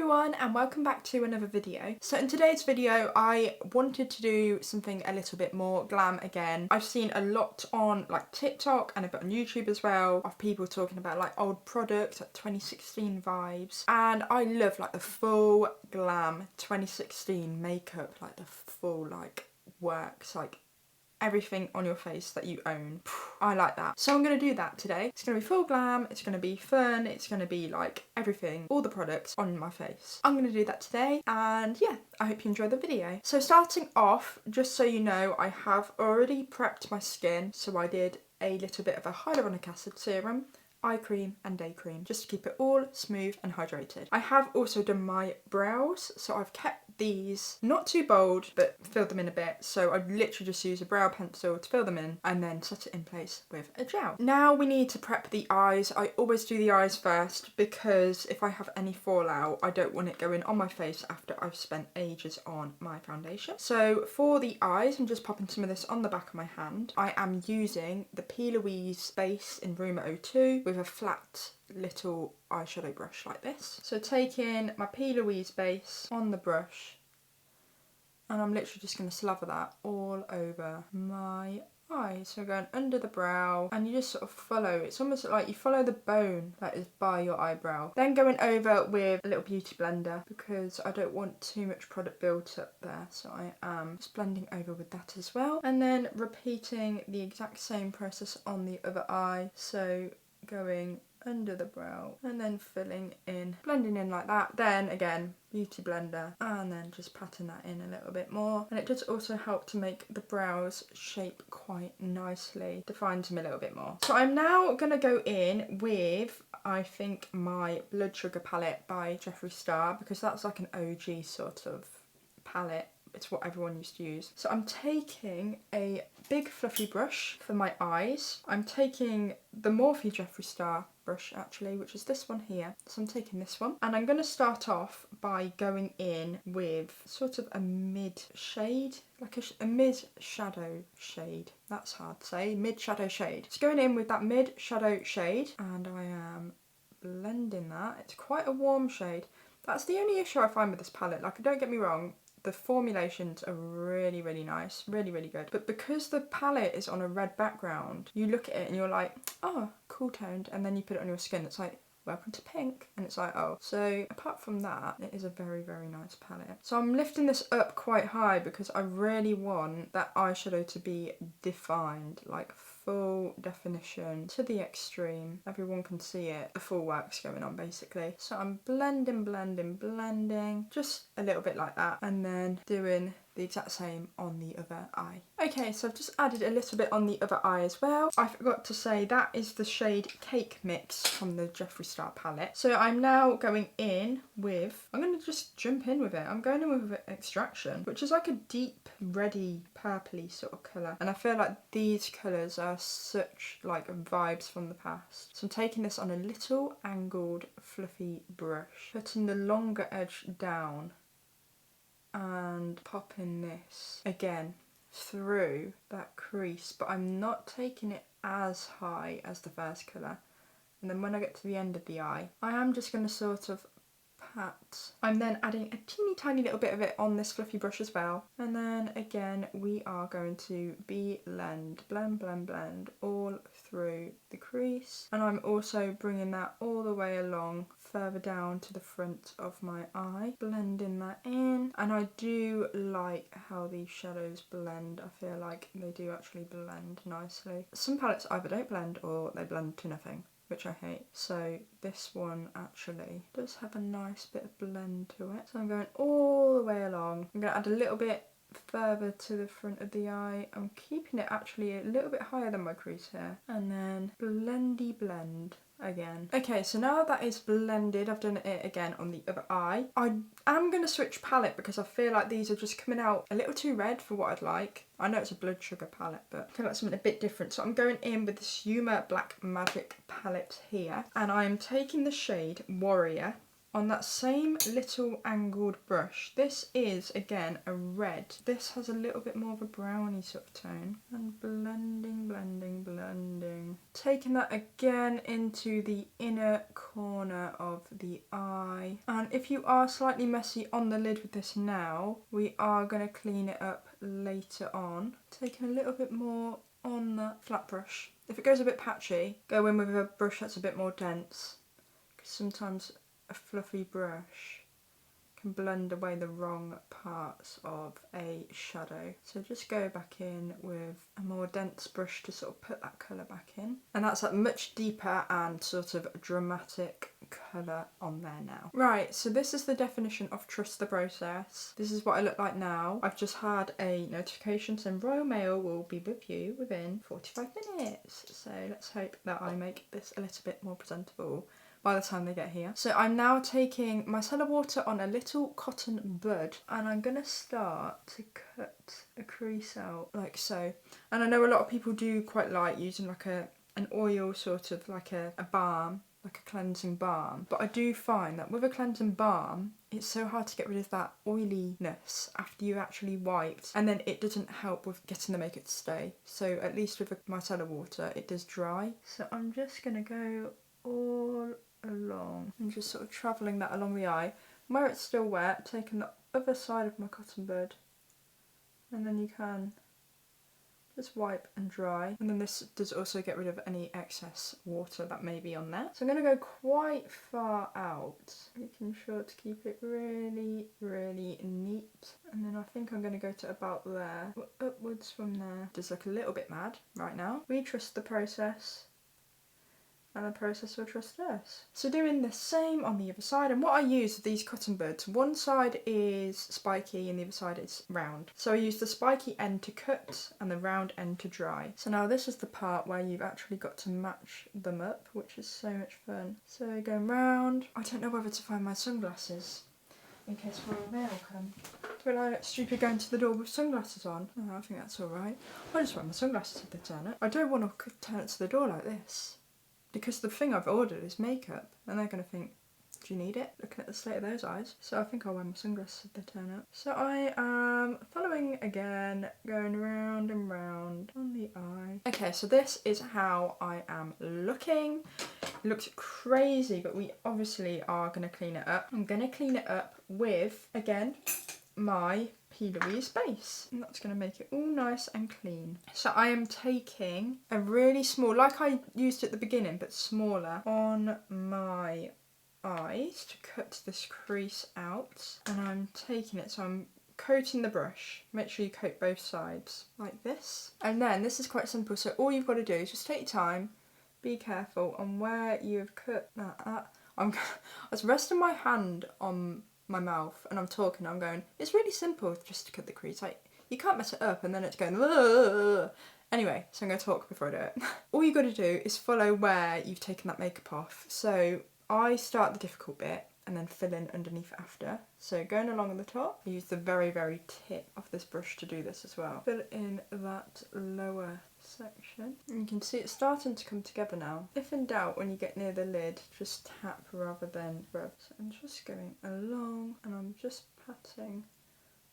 everyone and welcome back to another video. So in today's video I wanted to do something a little bit more glam again. I've seen a lot on like TikTok and a bit on YouTube as well of people talking about like old products, like 2016 vibes, and I love like the full glam 2016 makeup, like the full like works, like everything on your face that you own. I like that. So I'm going to do that today. It's going to be full glam, it's going to be fun, it's going to be like everything, all the products on my face. I'm going to do that today and yeah, I hope you enjoy the video. So starting off, just so you know, I have already prepped my skin. So I did a little bit of a hyaluronic acid serum, eye cream and day cream, just to keep it all smooth and hydrated. I have also done my brows, so I've kept these not too bold but filled them in a bit, so I've literally just used a brow pencil to fill them in and then set it in place with a gel. Now we need to prep the eyes. I always do the eyes first because if I have any fallout I don't want it going on my face after I've spent ages on my foundation. So for the eyes I'm just popping some of this on the back of my hand. I am using the P. Louise base in Rumour 02 with a flat little eyeshadow brush like this. So taking my P. Louise base on the brush and I'm literally just going to slather that all over my eyes. So going under the brow and you just sort of follow, it's almost like you follow the bone that is by your eyebrow. Then going over with a little beauty blender because I don't want too much product built up there, so I am just blending over with that as well. And then repeating the exact same process on the other eye, so going under the brow and then filling in, blending in like that. Then again, beauty blender and then just patting that in a little bit more. And it does also help to make the brows shape quite nicely, defines them a little bit more. So I'm now going to go in with, I think, my Blood Sugar palette by Jeffree Star, because that's like an OG sort of palette. It's what everyone used to use. So I'm taking a big fluffy brush for my eyes. I'm taking the Morphe Jeffree Star brush actually, which is this one here. So I'm taking this one and I'm going to start off by going in with sort of a mid shade, like a mid shadow shade. That's hard to say, mid shadow shade. So going in with that mid shadow shade and I am blending that. It's quite a warm shade. That's the only issue I find with this palette. Like, don't get me wrong, the formulations are really, really nice, really, really good. But because the palette is on a red background, you look at it and you're like, oh, cool toned. And then you put it on your skin, it's like, welcome to pink. And it's like, oh. So apart from that, it is a very, very nice palette. So I'm lifting this up quite high because I really want that eyeshadow to be defined, like full definition to the extreme. Everyone can see it, the full works going on basically. So I'm blending, blending, blending, just a little bit like that, and then doing the exact same on the other eye. Okay, so I've just added a little bit on the other eye as well. I forgot to say that is the shade Cake Mix from the Jeffree Star palette. So I'm now going in with, I'm going to just jump in with it. I'm going in with Extraction, which is like a deep reddy purpley sort of colour. And I feel like these colours are such like vibes from the past. So I'm taking this on a little angled fluffy brush, putting the longer edge down and popping this again through that crease, but I'm not taking it as high as the first colour. And then when I get to the end of the eye, I am just going to sort of pat. I'm then adding a teeny tiny little bit of it on this fluffy brush as well. And then again, we are going to blend, blend, blend, blend all through the crease. And I'm also bringing that all the way along further down to the front of my eye, blending that in. And I do like how these shadows blend. I feel like they do actually blend nicely. Some palettes either don't blend or they blend to nothing, which I hate. So this one actually does have a nice bit of blend to it. So I'm going all the way along. I'm going to add a little bit further to the front of the eye. I'm keeping it actually a little bit higher than my crease here. And then blendy blend again. Okay, so now that is blended, I've done it again on the other eye. I am going to switch palette because I feel like these are just coming out a little too red for what I'd like. I know it's a Blood Sugar palette, but I feel like something a bit different. So I'm going in with this Humour Black Magic palette here. And I'm taking the shade Warrior. on that same little angled brush. This is, again, a red. This has a little bit more of a browny sort of tone. And blending, blending, blending. Taking that again into the inner corner of the eye. And if you are slightly messy on the lid with this now, we are going to clean it up later on. Taking a little bit more on that flat brush. If it goes a bit patchy, go in with a brush that's a bit more dense. Because sometimes a fluffy brush can blend away the wrong parts of a shadow. So just go back in with a more dense brush to sort of put that colour back in. And that's a much deeper and sort of dramatic colour on there now. Right, so this is the definition of trust the process. This is what I look like now. I've just had a notification saying Royal Mail will be with you within 45 minutes. So let's hope that I make this a little bit more presentable by the time they get here. So I'm now taking micellar water on a little cotton bud, and I'm gonna start to cut a crease out like so. And I know a lot of people do quite like using like an oil, sort of like a balm, like a cleansing balm, but I do find that with a cleansing balm it's so hard to get rid of that oiliness after you actually wiped, and then it doesn't help with getting the makeup to stay. So at least with a micellar water it does dry. So I'm just gonna go all along and just sort of travelling that along the eye. Where it's still wet, taking the other side of my cotton bud, and then you can just wipe and dry. And then this does also get rid of any excess water that may be on there. So I'm going to go quite far out, making sure to keep it really, really neat. And then I think I'm going to go to about there, upwards from there. Just look a little bit mad right now. We trust the process, and the process will trust us. So doing the same on the other side, and what I use with these cotton buds, one side is spiky and the other side is round. So I use the spiky end to cut and the round end to dry. So now this is the part where you've actually got to match them up, which is so much fun. So going round, I don't know whether to find my sunglasses in case Royal Mail come. Will I look stupid going to the door with sunglasses on? Oh, I think that's alright. I'll just wear my sunglasses if they turn up. I don't want to turn it to the door like this, because the thing I've ordered is makeup, and they're going to think, do you need it? Looking at the state of those eyes. So I think I'll wear my sunglasses if they turn up. So I am following again, going round and round on the eye. Okay, so this is how I am looking. It looks crazy, but we obviously are going to clean it up. I'm going to clean it up with, again, my P. Louise base, and that's going to make it all nice and clean. So I am taking a really small, like I used at the beginning but smaller, on my eyes to cut this crease out, and I'm taking it, so I'm coating the brush. Make sure you coat both sides like this, and then this is quite simple. So all you've got to do is just take your time, be careful on where you've cut that at. I was resting my hand on my mouth and I'm talking, I'm going, it's really simple just to cut the crease, like you can't mess it up, and then it's going ugh. Anyway, so I'm going to talk before I do it. All you got to do is follow where you've taken that makeup off. So I start the difficult bit and then fill in underneath after. So going along at the top, I use the very, very tip of this brush to do this as well. Fill in that lower section. And you can see it's starting to come together now. If in doubt, when you get near the lid, just tap rather than rub. So I'm just going along and I'm just patting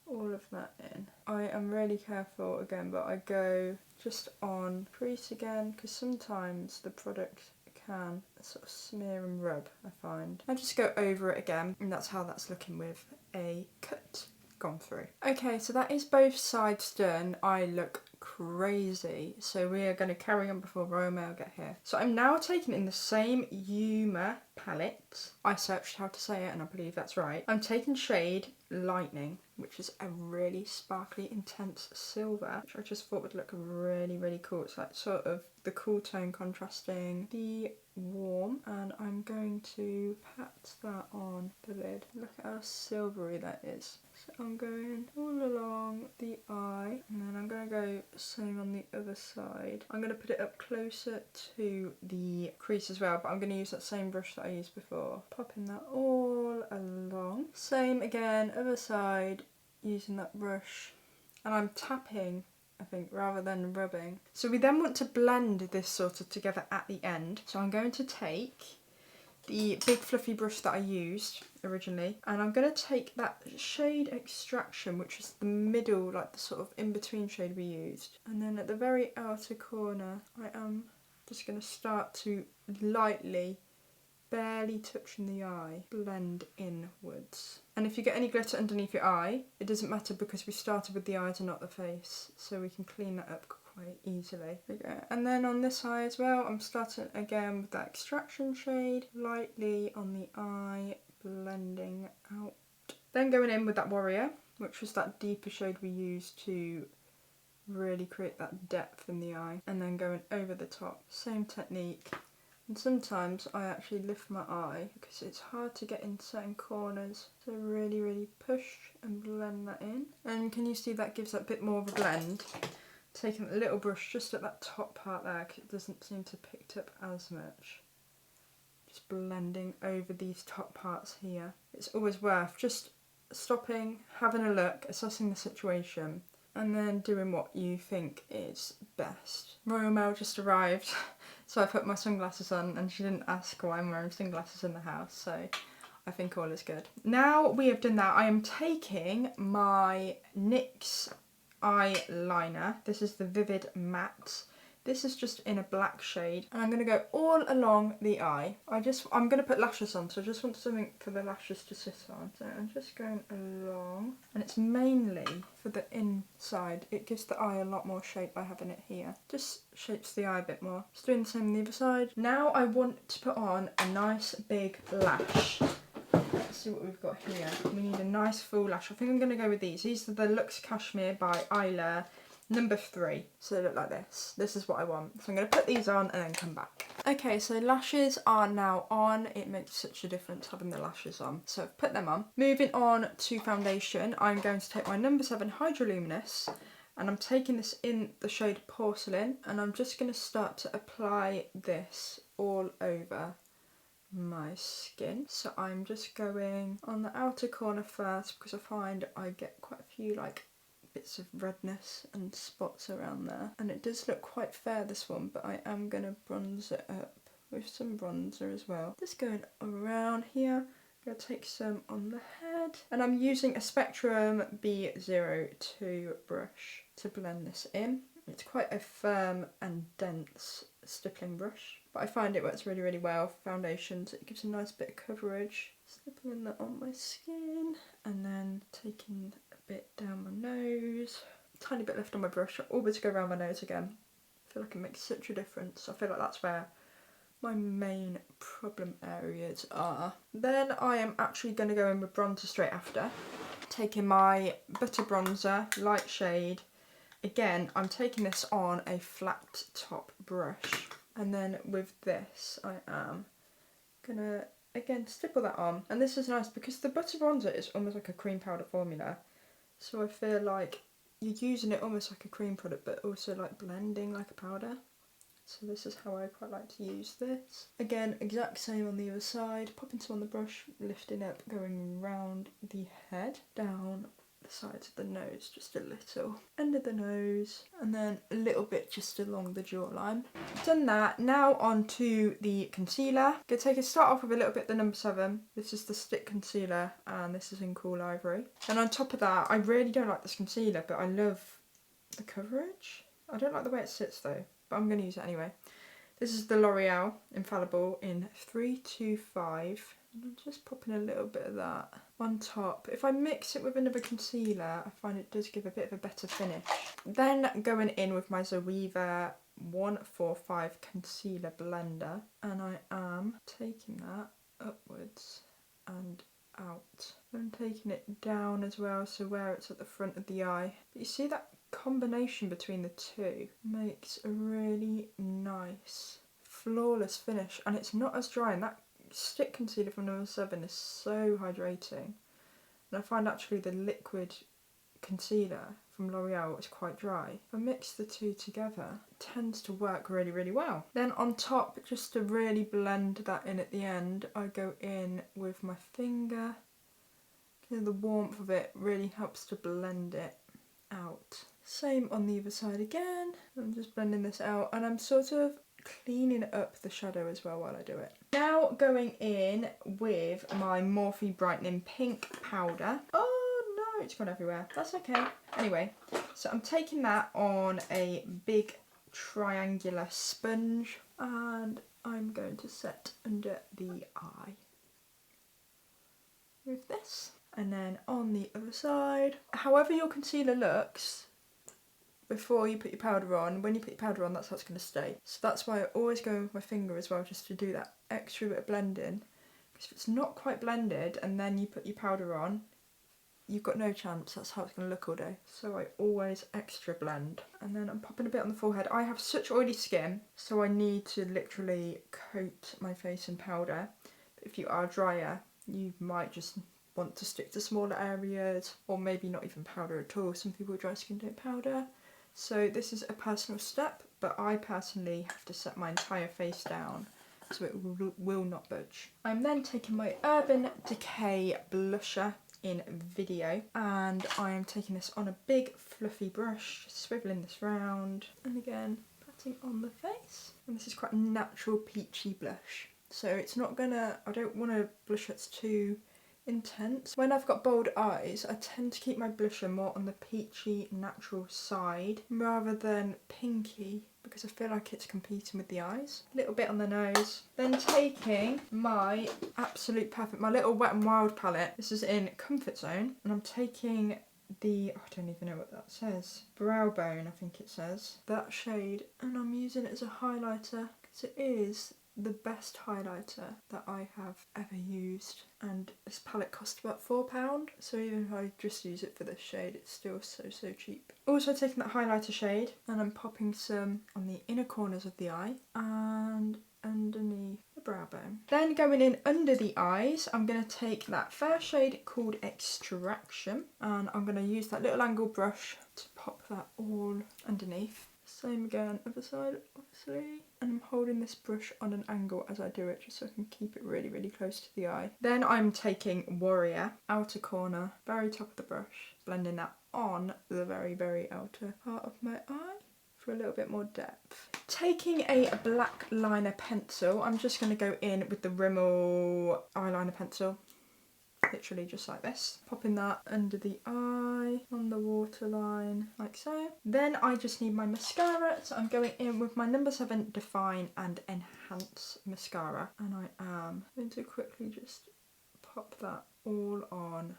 all of that in. I am really careful again, but I go just on crease again, because sometimes the product can sort of smear and rub, I find. I just go over it again, and that's how that's looking with a cut gone through. Okay, so that is both sides done. I look crazy, so we are going to carry on before Royal Mail get here. So I'm now taking in the same Yuma palette. I searched how to say it and I believe that's right. I'm taking shade Lightning, which is a really sparkly intense silver, which I just thought would look really, really cool. It's like sort of the cool tone contrasting the warm, and I'm going to pat that on the lid. Look at how silvery that is. So I'm going all along the eye, and then I'm going to go same on the other side. I'm going to put it up closer to the crease as well, but I'm going to use that same brush that I used before. Popping that all along. Same again, other side, using that brush, and I'm tapping, I think, rather than rubbing. So we then want to blend this sort of together at the end. So I'm going to take the big fluffy brush that I used originally, and I'm going to take that shade Extraction, which is the middle, like the sort of in-between shade we used, and then at the very outer corner I am just going to start to lightly, barely touching the eye, blend inwards. And if you get any glitter underneath your eye, it doesn't matter because we started with the eyes and not the face, so we can clean that up quite easily. There we go. And then on this eye as well, I'm starting again with that Extraction shade, lightly on the eye, blending out. Then going in with that Warrior, which was that deeper shade we used to really create that depth in the eye, and then going over the top. Same technique. And sometimes I actually lift my eye because it's hard to get in certain corners. So really push and blend that in. And can you see that gives that bit more of a blend? Taking a little brush just at that top part there because it doesn't seem to picked up as much. Just blending over these top parts here. It's always worth just stopping, having a look, assessing the situation, and then doing what you think is best. Royal Mail just arrived, so I put my sunglasses on and she didn't ask why I'm wearing sunglasses in the house, so I think all is good. Now we have done that, I am taking my NYX eyeliner. This is the Vivid Matte. This is just in a black shade, and I'm going to go all along the eye. I'm going to put lashes on, so I just want something for the lashes to sit on. So I'm just going along, and it's mainly for the inside. It gives the eye a lot more shape by having it here. Just shapes the eye a bit more. Just doing the same on the other side. Now I want to put on a nice big lash. Let's see what we've got here. We need a nice full lash. I think I'm going to go with these. These are the Luxe Cashmere by Eyelure. Number 3, so they look like this. This is what I want. So I'm going to put these on and then come back. Okay, so lashes are now on. It makes such a difference having the lashes on. So I've put them on. Moving on to foundation, I'm going to take my number 7 Hydroluminous, and I'm taking this in the shade Porcelain, and I'm just going to start to apply this all over my skin. So I'm just going on the outer corner first because I find I get quite a few like bits of redness and spots around there, and it does look quite fair, this one, but I am going to bronze it up with some bronzer as well. Just going around here. I'm going to take some on the head, and I'm using a Spectrum B02 brush to blend this in. It's quite a firm and dense stippling brush, but I find it works really well for foundations. It gives a nice bit of coverage. Stippling that on my skin, and then taking bit down my nose, tiny bit left on my brush. I always go around my nose again. I feel like it makes such a difference. I feel like that's where my main problem areas are. Then I am actually going to go in with bronzer straight after. Taking my Butter Bronzer, light shade. Again, I'm taking this on a flat top brush, and then with this I am going to again stipple that on. And this is nice because the Butter Bronzer is almost like a cream powder formula. So I feel like you're using it almost like a cream product, but also like blending like a powder. So this is how I quite like to use this. Again, exact same on the other side. Popping some on the brush, lifting up, going round the head, down the sides of the nose, just a little. Under the nose, and then a little bit just along the jawline. Done that. Now on to the concealer. Gonna start off with a little bit of the number 7. This is the stick concealer, and this is in Cool Ivory. And on top of that, I really don't like this concealer, but I love the coverage. I don't like the way it sits though, but I'm gonna use it anyway. This is the L'Oreal Infallible in 325. And I'm just popping a little bit of that on top. If I mix it with another concealer, I find it does give a bit of a better finish. Then going in with my Zoeva 145 Concealer Blender, and I am taking that upwards and out. I'm taking it down as well, so where it's at the front of the eye. But you see that combination between the two makes a really nice, flawless finish, and it's not as dry, and that stick concealer from number 7 is so hydrating. And I find actually the liquid concealer from L'Oreal is quite dry. If I mix the two together, it tends to work really well. Then on top, just to really blend that in at the end, I go in with my finger. The warmth of it really helps to blend it out. Same on the other side again. I'm just blending this out, and I'm sort of cleaning up the shadow as well while I do it. Now now going in with my Morphe Brightening Pink powder. Oh no, it's gone everywhere. That's okay. Anyway, so I'm taking that on a big triangular sponge and I'm going to set under the eye with this. And then on the other side, however your concealer looks before you put your powder on, when you put your powder on, that's how it's going to stay. So that's why I always go with my finger as well, just to do that extra bit of blending. Because if it's not quite blended and then you put your powder on, you've got no chance. That's how it's going to look all day. So I always extra blend. And then I'm popping a bit on the forehead. I have such oily skin, so I need to literally coat my face in powder. But if you are drier, you might just want to stick to smaller areas, or maybe not even powder at all. Some people with dry skin don't powder. So this is a personal step, but I personally have to set my entire face down so it will not budge. I'm then taking my Urban Decay blusher in Video, and I am taking this on a big fluffy brush, just swiveling this round, and again patting on the face. And this is quite a natural peachy blush, so it's not gonna, I don't want a blush that's too intense. When I've got bold eyes, I tend to keep my blusher more on the peachy natural side rather than pinky, because I feel like it's competing with the eyes. A little bit on the nose. Then taking my absolute perfect, my little Wet n Wild palette. This is in Comfort Zone, and I'm taking the, I don't even know what that says, Brow Bone I think it says, that shade, and I'm using it as a highlighter because it is the best highlighter that I have ever used, and this palette cost about £4, so even if I just use it for this shade, it's still so cheap. Also taking that highlighter shade, and I'm popping some on the inner corners of the eye and underneath the brow bone. Then going in under the eyes, I'm going to take that fair shade called Extraction, and I'm going to use that little angle brush to pop that all underneath. Same again, other side obviously. And I'm holding this brush on an angle as I do it, just so I can keep it really close to the eye. Then I'm taking Warrior, outer corner, very top of the brush, blending that on the very outer part of my eye for a little bit more depth. Taking a black liner pencil, I'm just going to go in with the Rimmel eyeliner pencil. Literally just like this. Popping that under the eye, on the waterline, like so. Then I just need my mascara, so I'm going in with my number 7 Define and Enhance mascara. And I am going to quickly just pop that all on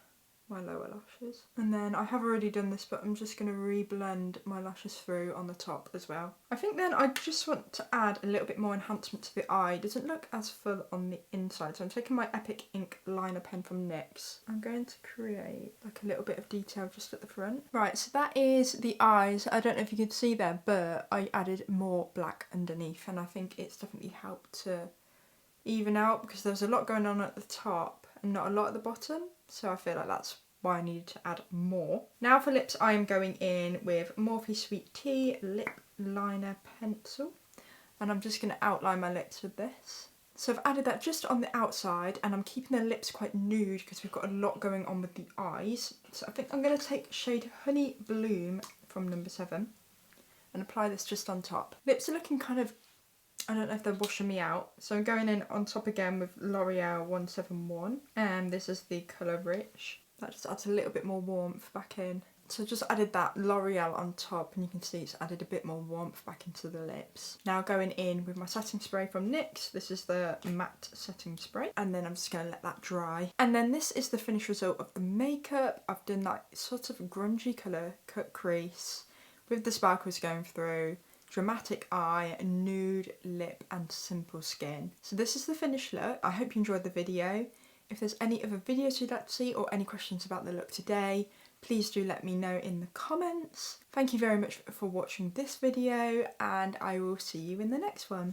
my lower lashes. And then I have already done this, but I'm just going to re-blend my lashes through on the top as well. I think then I just want to add a little bit more enhancement to the eye. It doesn't look as full on the inside, so I'm taking my Epic Ink liner pen from NYX. I'm going to create like a little bit of detail just at the front. Right, so that is the eyes. I don't know if you could see there, but I added more black underneath, and I think it's definitely helped to even out, because there's a lot going on at the top and not a lot at the bottom, so I feel like that's why I needed to add more. Now for lips, I am going in with Morphe Sweet Tea Lip Liner Pencil, and I'm just going to outline my lips with this. So I've added that just on the outside, and I'm keeping the lips quite nude because we've got a lot going on with the eyes. So I think I'm going to take shade Honey Bloom from number 7 and apply this just on top. Lips are looking kind of, I don't know if they're washing me out, so I'm going in on top again with L'Oreal 171, and this is the colour Rich. That just adds a little bit more warmth back in. So just added that L'Oreal on top, and you can see it's added a bit more warmth back into the lips. Now going in with my setting spray from NYX. This is the matte setting spray, and then I'm just going to let that dry. And then this is the finished result of the makeup. I've done that sort of grungy colour cut crease with the sparkles going through. Dramatic eye, nude lip and simple skin. So this is the finished look. I hope you enjoyed the video. If there's any other videos you'd like to see or any questions about the look today, please do let me know in the comments. Thank you very much for watching this video, and I will see you in the next one.